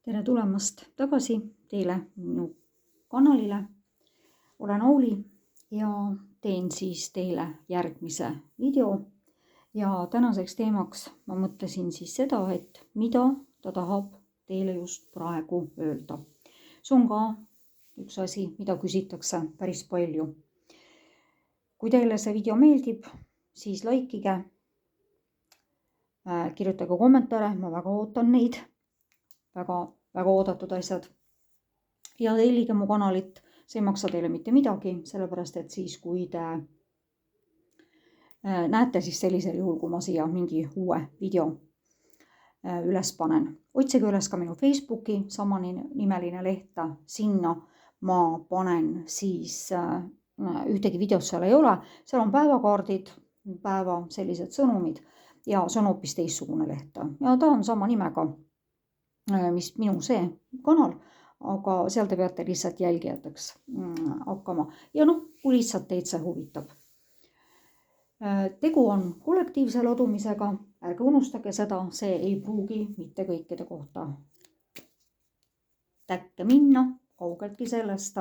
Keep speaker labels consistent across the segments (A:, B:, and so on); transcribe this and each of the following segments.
A: Tere tulemast tagasi teile minu kanalile. Olen Auli ja teen siis teile järgmise video. Ja tänaseks teemaks ma mõtlesin siis seda, et mida ta tahab teile just praegu öelda. See on ka üks asi, mida küsitakse päris palju. Kui teile see video meeldib, siis laikige, kirjutage kommentaare, ma väga ootan neid, väga oodatud asjad. Ja tellige mu kanalit, see ei maksa teile mitte midagi, sellepärast et siis, kui te näete siis sellisel juhul, kui ma siia mingi uue video üles panen. Otsige üles ka minu Facebooki samanimeline lehta, sinna ma panen siis ühtegi videot seal ei ole, seal on päevakaardid, päeva sellised sõnumid ja see on hoopis teistsugune leht. Ja ta on sama nimega, mis minu see kanal, aga seal te peate lihtsalt jälgijateks hakkama. Ja kui lihtsalt teid see huvitab. Tegu on kollektiivse ladumisega, ärge unustage seda, see ei pruugi mitte kõikide kohta täkke minna, kaugeltki sellest.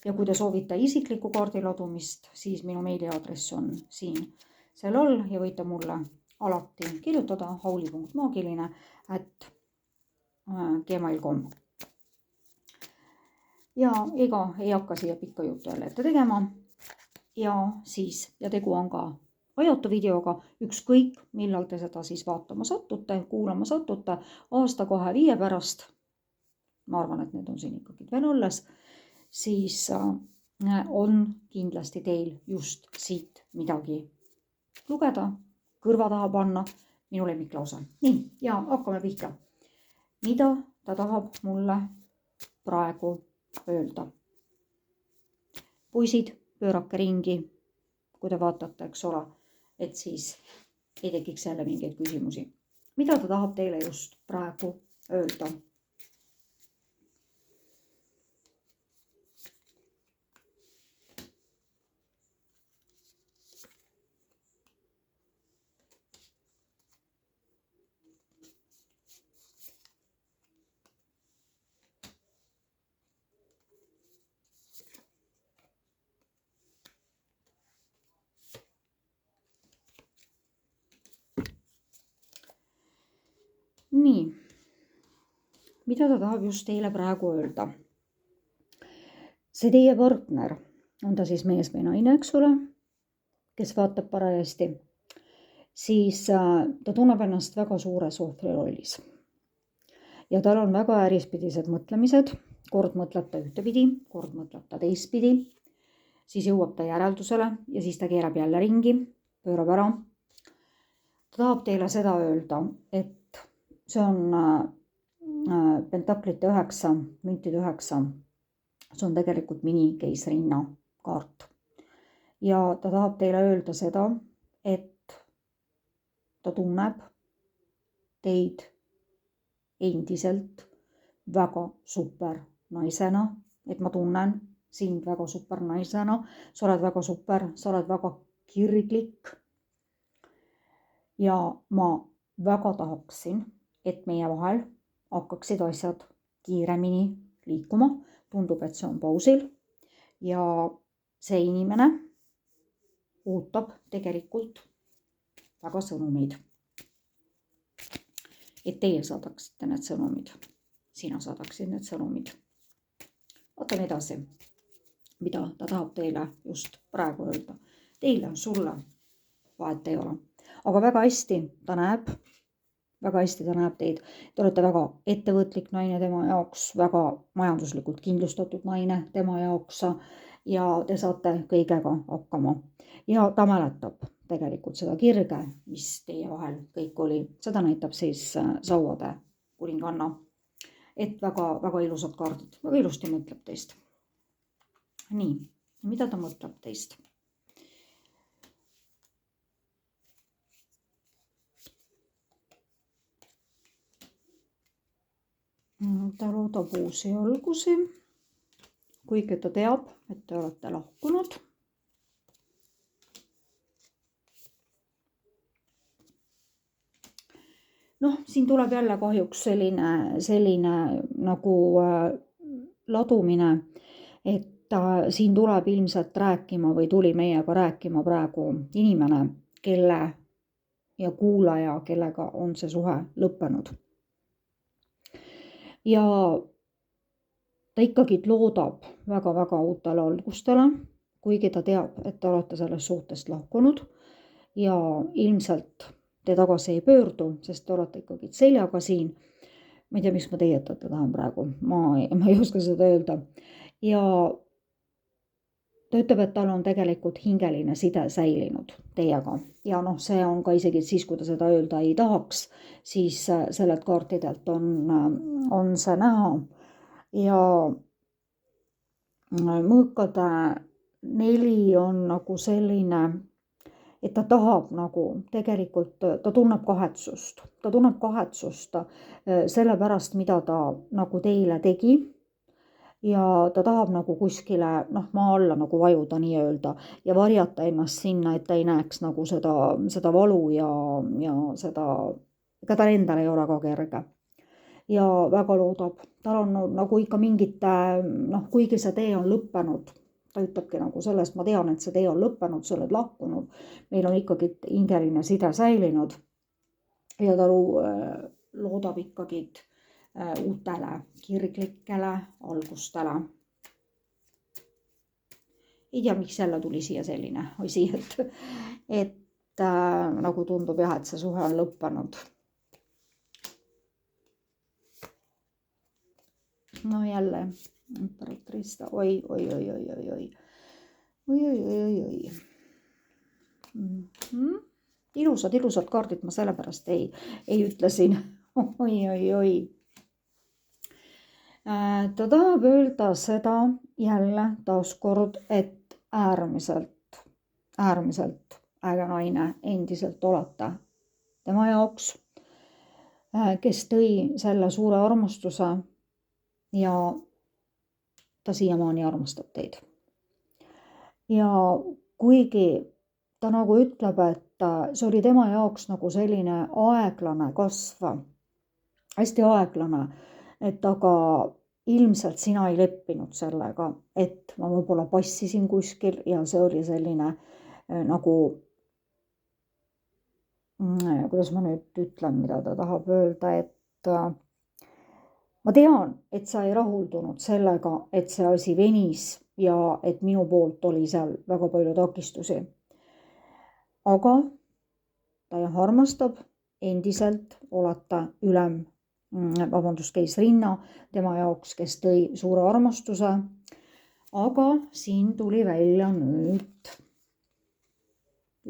A: Ja kui te soovite isiklikku kaardi ladumist, siis minu meiliaadress on siin seal all ja võite mulle alati kirjutada auli.maagiline@gmail.com. Ja ega ei hakka siia pikka juttu jälle ette tegema. Ja tegu on ka ajatu videoga, ükskõik millal te seda siis vaatama satute, kuulama satute, aasta, 2, 5 pärast. Ma arvan, et need on siin ikkagi veel alles, siis on kindlasti teil just siit midagi lugeda, kõrva taha panna, minu lemmiklause. Nii, ja hakkame pihta. Mida ta tahab mulle praegu öelda? Poisid, pöörake ringi, kui te vaatate, eks ole, et siis ei tekiks jälle mingeid küsimusi. Mida ta tahab teile just praegu öelda? Nii, mida ta tahab just teile praegu öelda? See teie partner, on ta siis mees või naine, eks ole, kes vaatab parajasti, siis ta tunneb ennast väga suures ohvrirollis. Ja tal on väga ärispidised mõtlemised, kord mõtleb ta ühtepidi, kord mõtleb ta teistpidi, siis jõuab ta järeldusele ja siis ta keerab jälle ringi, pöörab ära. Ta tahab teile seda öelda, et see on pentaklite 9, müntide 9. See on tegelikult minikeisrinna kaart. Ja ta tahab teile öelda seda, et ta tunneb teid endiselt väga super naisena. Et ma tunnen sind väga super naisena. Sa oled väga super, sa oled väga kirglik. Ja ma väga tahaksin, et meie vahel hakkaksid asjad kiiremini liikuma. Tundub, et see on pausil ja see inimene ootab tegelikult väga sõnumeid. Et teie saadaksite need sõnumid. Sina saadaksid need sõnumid. Vaatame edasi, mida ta tahab teile just praegu öelda. Teile, sulle vahet ei ole. Aga väga hästi ta näeb teid. Te olete väga ettevõtlik naine tema jaoks, väga majanduslikult kindlustatud naine tema jaoks ja te saate kõigega hakkama. Ja ta mäletab tegelikult seda kirge, mis teie vahel kõik oli. Seda näitab siis sauade kuninganna. Et väga ilusad kaardid, väga ilusti mõtleb teist. Nii, mida ta mõtleb teist? Ta loodab uusi algusi, kuigi ta teab, et te olete lahkunud. noh, siin tuleb jälle kahjuks selline nagu ladumine, et siin tuleb ilmselt rääkima või tuli meiega rääkima praegu inimene, kelle ja kuulaja, kellega on see suhe lõppenud. Ja ta ikkagi loodab väga-väga uutele algustele, kuigi ta teab, et te olete sellest suhtest lahkunud ja ilmselt te tagasi ei pöördu, sest te olete ikkagi seljaga siin. Ma ei tea, miks ma teietada tahan praegu, ma ei oska seda öelda. Ja ta ütleb, et tal on tegelikult hingeline side säilinud teiega. Ja noh, see on ka isegi siis, kui ta seda öelda ei tahaks, siis sellelt kaartidelt on see näha. Ja mõõkade 4 on nagu selline, et ta tahab nagu tegelikult, ta tunneb kahetsust sellepärast, mida ta nagu teile tegi. Ja ta tahab nagu kuskile maa alla nagu vajuda nii-öelda ja varjata ennast sinna, et ta ei näeks nagu seda valu ja seda, ega tal endal ei ole ka kerge. Ja väga loodab, tal on nagu ikka mingite, kuigi see tee on lõppenud, ta ütlebki nagu sellest, ma tean, et see tee on lõppenud, sa oled lahkunud, meil on ikkagi hingeline side säilinud ja ta loodab ikkagi uutele kirglikele algustele. Ei tea, miks jälle tuli siia selline asi, et nagu tundub jah, et see suhe on lõppenud. No jälle, imperatrista, oi. Ilusad kaardid, ma sellepärast ei ütle siin, oi. Ta tahab öelda seda jälle taaskord, et äärmiselt äge naine endiselt olete tema jaoks, kes tõi selle suure armastuse ja ta siiamaani armastab teid. Ja kuigi ta nagu ütleb, et see oli tema jaoks nagu selline aeglane kasv, hästi aeglane, et aga ilmselt sina ei leppinud sellega, et ma võib-olla passisin kuskil ja see oli selline nagu, kuidas ma nüüd ütlen, mida ta tahab öelda, et ma tean, et sa ei rahuldunud sellega, et see asi venis ja et minu poolt oli seal väga palju takistusi. Aga ta armastab endiselt olete keisrinna tema jaoks, kes tõi suure armastuse. Aga siin tuli välja nüüd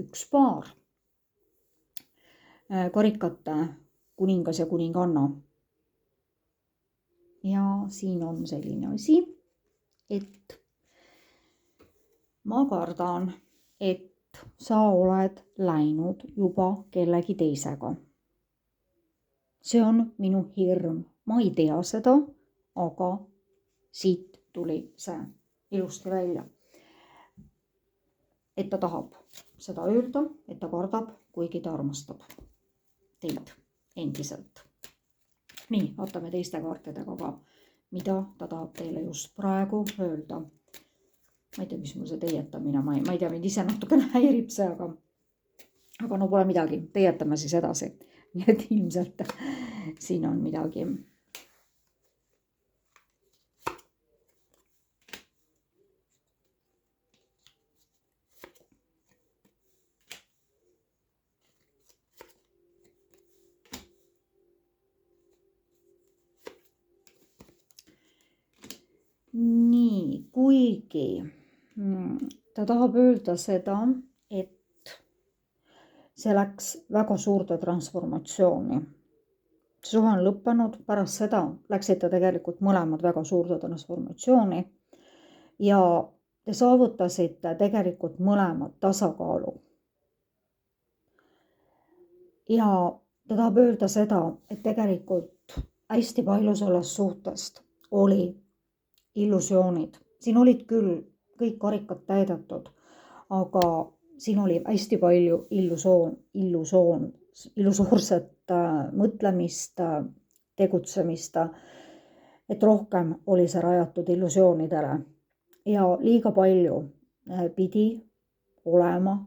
A: üks paar. Karikate kuningas ja kuninganna. Ja siin on selline asi, et ma kardan, et sa oled läinud juba kellegi teisega. See on minu hirm. Ma ei tea seda, aga siit tuli see ilusti välja. Et ta tahab seda öelda, et ta kardab, kuigi ta armastab teid endiselt. Nii, vaatame teiste kaartidega ka, mida ta tahab teile just praegu öelda. Ma ei tea, mis mul see teietamine, ma ei tea, mind ise natukene häirib see, aga no pole midagi, teietame siis edasi. Nii et ilmselt siin on midagi. Nii, kuigi ta tahab öelda seda, et see läks väga suurde transformatsiooni. See suhe on lõppenud, pärast seda läksite tegelikult mõlemad väga suurde transformatsiooni ja te saavutasite tegelikult mõlemad tasakaalu. Ja ta tahab öelda seda, et tegelikult hästi palju sellest suhtest oli illusioonid. Siin olid küll kõik karikad täidetud, aga siin oli hästi palju illusioon illusoorset mõtlemist, tegutsemist, et rohkem oli see rajatud illusioonidele ja liiga palju pidi olema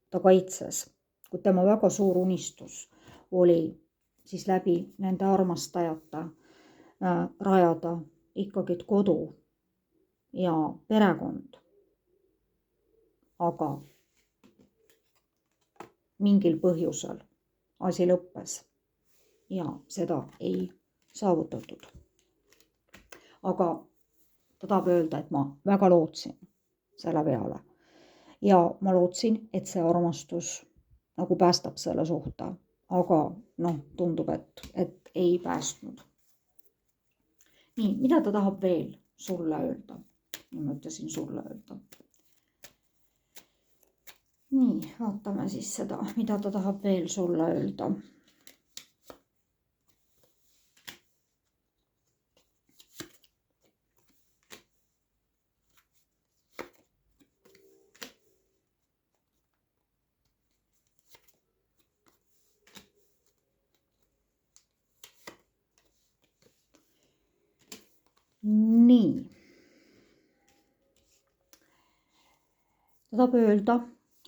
A: ta kaitses, kuid tema väga suur unistus oli siis läbi nende armastajate rajada ikkagi kodu ja perekond. Aga mingil põhjusel asi lõppes ja seda ei saavutatud. Aga ta tahab öelda, et ma väga lootsin selle peale ja ma lootsin, et see armastus nagu päästab selle suhte, aga tundub, et ei päästnud. Nii, mida ta tahab veel sulle öelda? Ma ütlesin sulle öelda. Nii, vaatame siis seda, mida ta tahab veel sulle öelda. Nii. Ta tahab öelda,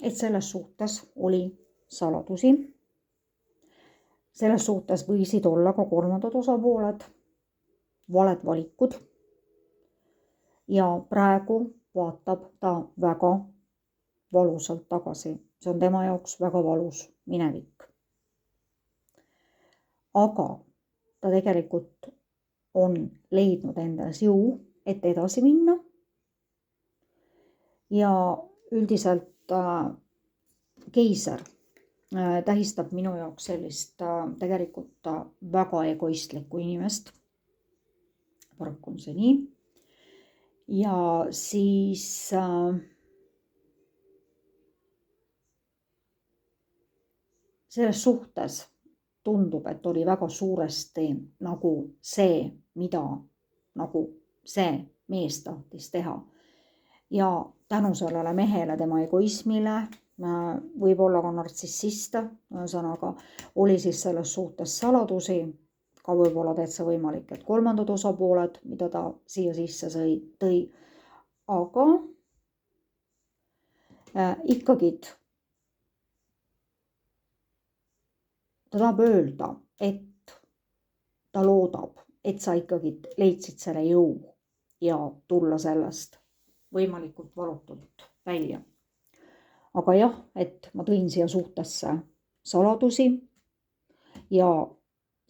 A: et selles suhtes oli saladusi. Selles suhtes võisid olla ka kolmandad osapooled, valed valikud. Ja praegu vaatab ta väga valusalt tagasi. See on tema jaoks väga valus minevik. Aga ta tegelikult on leidnud endas jõu, et edasi minna. Ja üldiselt keiser tähistab minu jaoks sellist tegelikult väga egoistlikku inimest. Paraku on see nii. Ja siis selles suhtes tundub, et oli väga suuresti nagu see, mida nagu see mees tahtis teha. Ja tänu sellele mehele, tema egoismile, võib-olla ka nartsissista, ühesõnaga oli siis selles suhtes saladusi, ka võib-olla täitsa võimalik, et kolmandad osapooled, mida ta siia sisse tõi, aga ikkagi ta tahab öelda, et ta loodab, et sa ikkagi leidsid selle jõu ja tulla sellest võimalikult valutult välja. Aga jah, et ma tõin siia suhtesse saladusi ja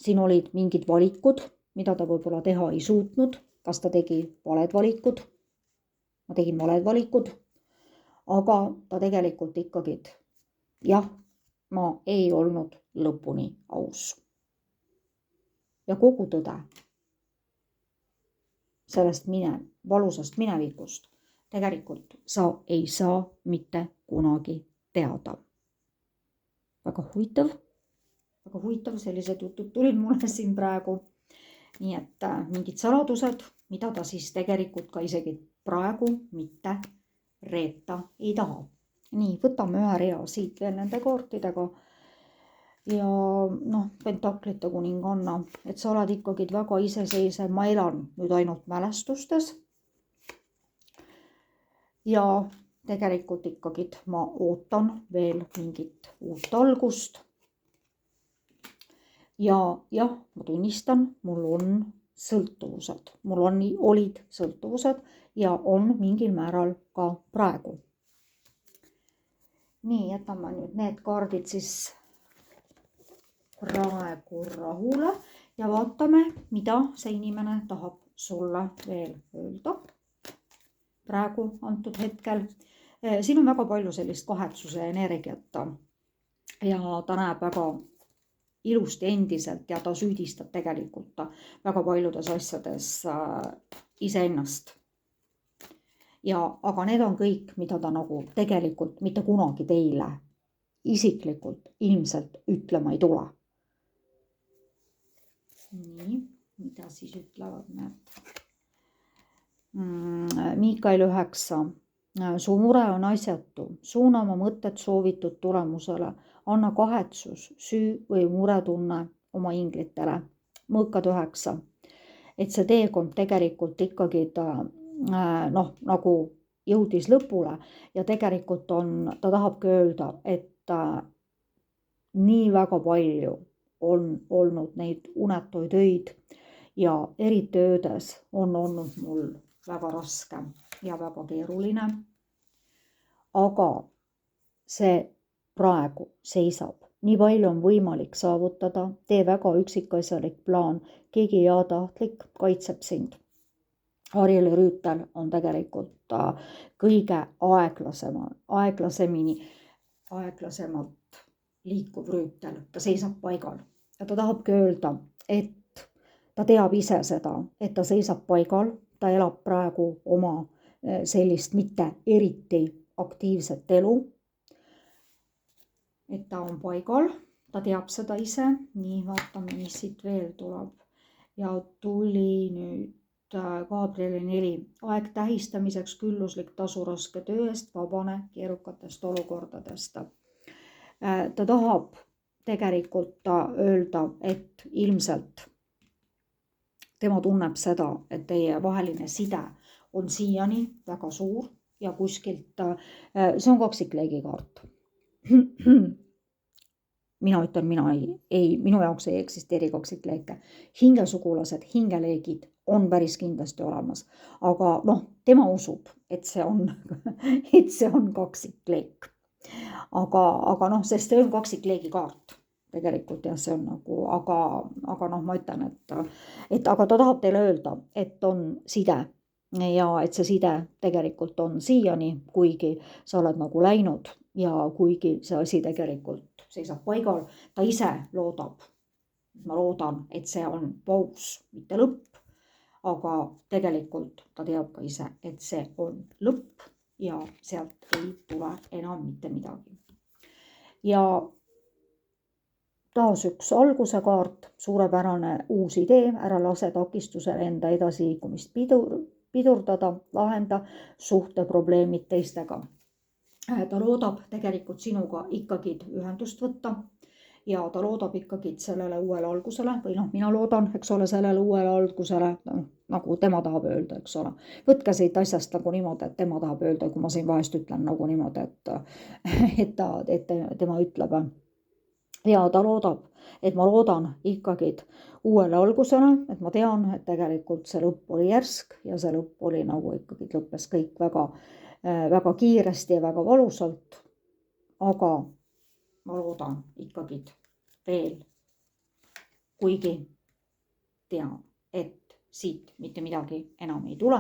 A: siin olid mingid valikud, mida ta võib-olla teha ei suutnud. Kas ta tegi valed valikud? Ma tegin valed valikud, aga ta tegelikult ikkagi, jah, ma ei olnud lõpuni aus. Ja kogu tõde sellest valusast minevikust tegelikult sa ei saa mitte kunagi teada. Väga huvitav, sellised jutud tulid mulle siin praegu. Nii et mingid saladused, mida ta siis tegelikult ka isegi praegu mitte reeta ei taha. Nii, võtame ühe rea siit veel nende kaartidega. Ja pentaklite kuninganna, et sa oled ikkagi väga iseseisev. Ma elan nüüd ainult mälestustes. Ja tegelikult ikkagi ma ootan veel mingit uut algust. Ja jah, ma tunnistan, mul on sõltuvused. Mul olid sõltuvused ja on mingil määral ka praegu. Nii, jätame nüüd need kaardid siis praegu rahule ja vaatame, mida see inimene tahab sulle veel öelda. Praegu antud hetkel. Siin on väga palju sellist kahetsuse energiat ja ta näeb väga ilusti endiselt ja ta süüdistab tegelikult väga paljudes asjades iseennast. Aga need on kõik, mida ta nagu tegelikult mitte kunagi teile isiklikult ilmselt ütlema ei tule. Nii, mida siis ütlevad need? Miikael 9. Su mure on asjatu. Suuna oma mõtted soovitud tulemusele. anna kahetsus, süü või muretunne oma inglitele. Mõõkad 9. Et see teekond tegelikult ikkagi nagu jõudis lõpule ja tegelikult ta tahabki öelda, et nii väga palju on olnud neid unetuid öid ja eriti öödes on olnud mul väga raske ja väga keeruline. Aga see praegu seisab. Nii palju on võimalik saavutada, tee väga üksikasjalik plaan, keegi heatahtlik kaitseb sind. Arieli Rüütel on tegelikult kõige aeglasemalt liikuv rüütel, ta seisab paigal ja ta tahabki öelda, et ta teab ise seda, et ta seisab paigal, ta elab praegu oma sellist mitte eriti aktiivset elu, et ta on paigal, ta teab seda ise. Nii, vaatame, mis siit veel tuleb. Ja tuli nüüd Gabrieli 4. Aeg tähistamiseks, külluslik tasu raske töö eest, vabane keerukatest olukordadest. Ta tahab tegelikult öelda, et ilmselt tema tunneb seda, et teie vaheline side on siiani väga suur ja kuskilt, see on kaksikleegi kaart. Mina ütlen, minu jaoks ei eksisteeri kaksikleeke. Hingesugulased, hingeleegid on päris kindlasti olemas, aga tema usub, et see on kaksikleek. Aga sest see on kaksikleegi kaart tegelikult ja see on nagu, aga ma ütlen, et aga ta tahab teile öelda, et on side ja et see side tegelikult on siiani, kuigi sa oled nagu läinud ja kuigi see asi tegelikult seisab paigal, ta ise loodab. Ma loodan, et see on paus, mitte lõpp, aga tegelikult ta teab ka ise, et see on lõpp ja sealt ei tule enam mitte midagi. Ja taas üks alguse kaart, suurepärane uus idee, ära lase takistusele enda edasiliikumist pidurdada, lahenda suhteprobleemid teistega. Ta loodab tegelikult sinuga ikkagi ühendust võtta ja ta loodab ikkagi sellele uuele algusele või mina loodan, eks ole, sellele uuele algusele, nagu tema tahab öelda, eks ole. Võtke siit asjast nagu niimoodi, et tema tahab öelda, kui ma siin vahest ütlen nagu niimoodi, et tema ütleb. Ja ta loodab, et ma loodan ikkagi uuele algusele, et ma tean, et tegelikult see lõpp oli järsk ja see lõpp oli nagu ikkagi lõppes kõik väga kiiresti ja väga valusalt, aga ma loodan ikkagi veel, kuigi tean, et siit mitte midagi enam ei tule.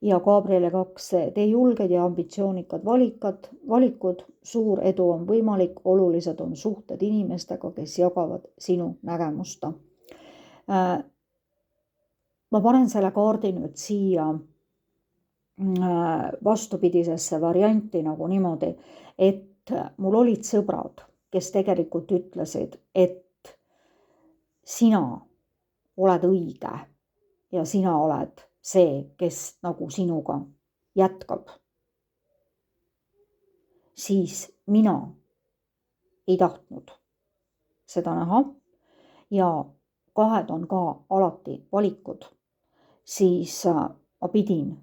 A: Ja Gabrieli 2, tee julged ja ambitsioonikad valikud, suur edu on võimalik, olulised on suhted inimestega, kes jagavad sinu nägemust. Ma panen selle kaardi nüüd siia vastupidisesse varianti nagu niimoodi, et mul olid sõbrad, kes tegelikult ütlesid, et sina oled õige ja sina oled see, kes nagu sinuga jätkab. Siis mina ei tahtnud seda näha ja kahed on ka alati valikud, siis ma pidin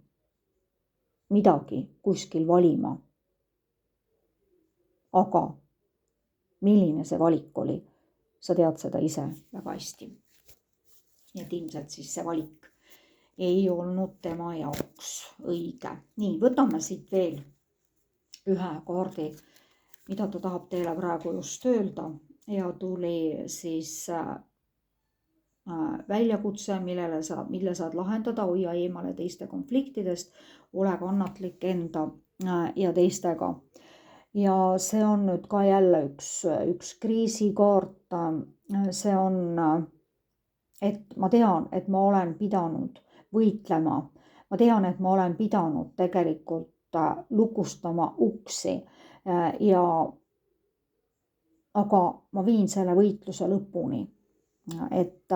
A: midagi kuskil valima. Aga milline see valik oli, sa tead seda ise väga hästi. Nii et ilmselt siis see valik ei olnud tema jaoks õige. Nii, võtame siit veel ühe kaardi, mida ta tahab teile praegu just öelda ja tuli siis väljakutse, mille saad lahendada, hoia eemale teiste konfliktidest, ole kannatlik enda ja teistega. Ja see on nüüd ka jälle üks kriisikaart. See on, et ma tean, et ma olen pidanud võitlema. Ma tean, et ma olen pidanud tegelikult lukustama uksi aga ma viin selle võitluse lõpuni. Et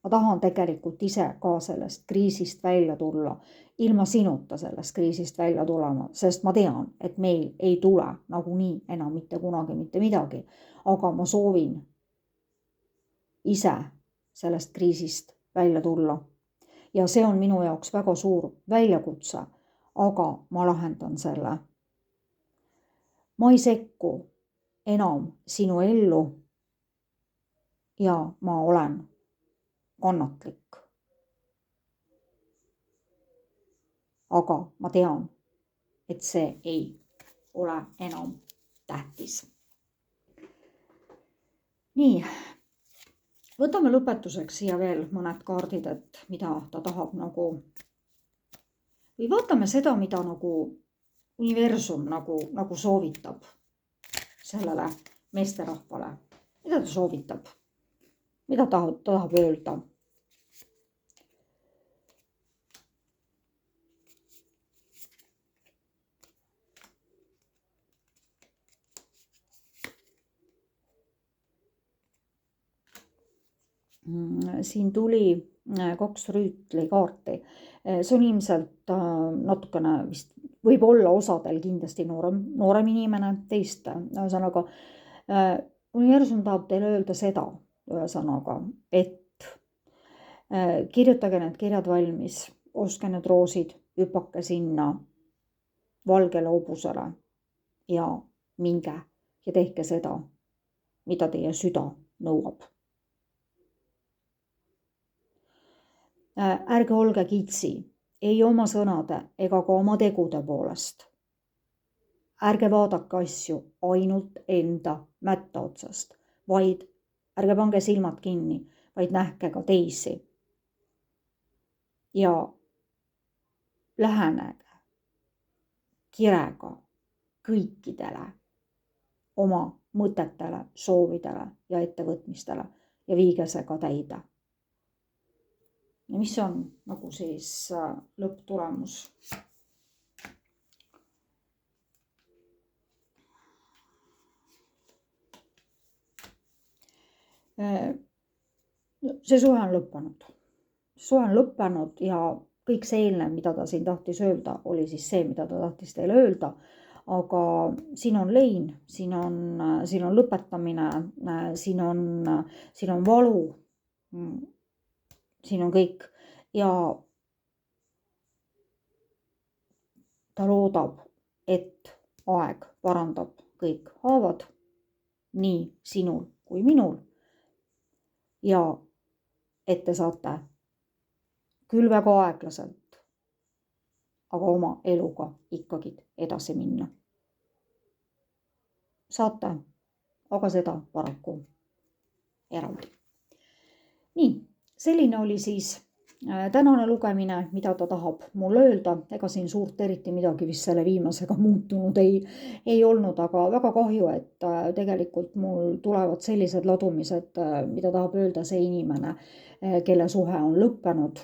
A: ma tahan tegelikult ise ka sellest kriisist välja tulla, ilma sinuta sellest kriisist välja tulema, sest ma tean, et meil ei tule nagunii enam mitte kunagi mitte midagi, aga ma soovin ise sellest kriisist välja tulla. Ja see on minu jaoks väga suur väljakutse, aga ma lahendan selle. Ma ei sekku enam sinu ellu ja ma olen kannatlik. Aga ma tean, et see ei ole enam tähtis. Nii, võtame lõpetuseks siia veel mõned kaardid, et mida ta tahab nagu, või vaatame seda, mida nagu universum nagu soovitab sellele meesterahvale. Mida ta soovitab? Mida ta tahab öelda? Siin tuli 2 rüütli kaarti. See on ilmselt natukene vist, võib olla osadel kindlasti noorem inimene teist. Ühesõnaga, universum tahab teile öelda seda, et kirjutage need kirjad valmis, ostke need roosid, hüpake sinna valgele hobusele ja minge ja tehke seda, mida teie süda nõuab. Ärge olge kitsi, ei oma sõnade ega ka oma tegude poolest. Ärge vaadake asju ainult enda mätta otsast, vaid ärge pange silmad kinni, vaid nähke ka teisi. Ja lähenege kirega kõikidele oma mõtetele, soovidele ja ettevõtmistele ja viige see ka täide. Ja mis on nagu siis lõpptulemus? See suhe on lõppenud. Suhe on lõppenud ja kõik see eelnev, mida ta siin tahtis öelda, oli siis see, mida ta tahtis teile öelda. Aga siin on lein, siin on lõpetamine, siin on valu. Siin on kõik ja ta loodab, et aeg parandab kõik haavad, nii sinul kui minul. Ja et te saate küll väga aeglaselt, aga oma eluga ikkagi edasi minna. Saate, aga seda paraku eraldi. Nii. Selline oli siis tänane lugemine, mida ta tahab mulle öelda. Ega siin suurt eriti midagi vist selle viimasega muutunud ei olnud, aga väga kahju, et tegelikult mul tulevad sellised ladumised, mida tahab öelda see inimene, kelle suhe on lõppenud.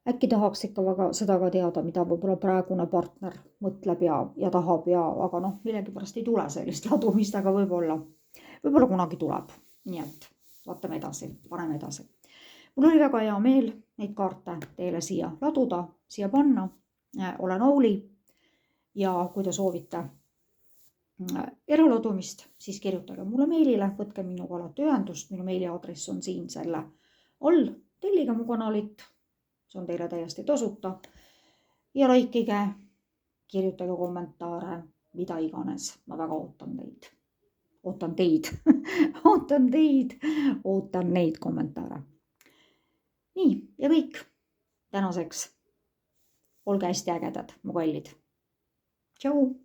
A: Äkki tahaks ikka väga seda ka teada, mida võib-olla praegune partner mõtleb ja tahab, aga millegipärast ei tule sellist ladumist, aga võib-olla kunagi tuleb. Nii et vaatame edasi, paneme edasi. Mul oli väga hea meel neid kaarte teile siia laduda, siia panna. Olen Auli ja kui te soovite eraladumist, siis kirjutage mulle meilile, võtke minuga alati ühendust. Minu meiliaadress on siin selle all. Tellige mu kanalit, see on teile täiesti tasuta. Ja laikige, kirjutage kommentaare, mida iganes. Ma väga ootan neid kommentaare. Nii, ja kõik tänaseks. Olge hästi ägedad, mu kallid. Tšau!